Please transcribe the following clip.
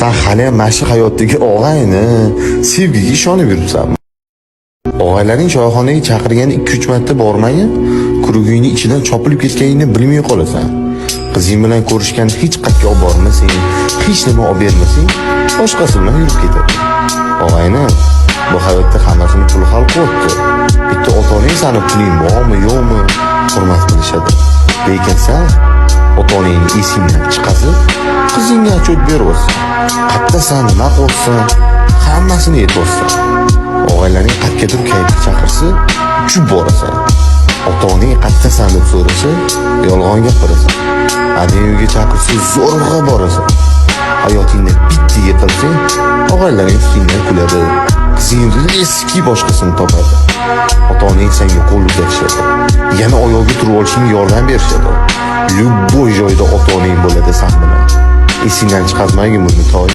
Sen hali ham mana shu hayotdagi og'ayni, sevgiga ishonib yuribsanmi? Og'aylaring choyxonaga chaqirganda 2-3 marta bormagin, kurugingni ichidan chopilib ketganingni bilmay qolasan. Qizing bilan ko'rishganda hech qayerga olib bormasang, hech nima olib bermasang, boshqasi bilan yurib ketadi. Og'ayni, bu hayotda hammasini pul hal qilibdi. Bitta ota-onang sani puling bormi, yo'qmi, hurmat qilishadi. Lekin sen ota-onangni esingdan chiqazib, qizingga achot beryapsan. Qayerdasan, nima qilyapsan, hammasini aytyapsan. Og'aylaring qayergadir kayfga chaqirsa, uchib borasan. Ota-onang qayerdasan deb so'rasa, yolg'on gapirasan. Adamga chaqirsa, zo'rg'a borasan. Hayotingda bitta yiqilsang, og'aylaring ustingdan kuladi. Qizing riski boshqasini topadi. Ota-onang senga qo'l uzatishadi. Yana oyog'iga turib olishingga yordam berishadi. Любой joyda ota-onang bo'ladi sen bilan. Esingdan chiqazmagin buni toy.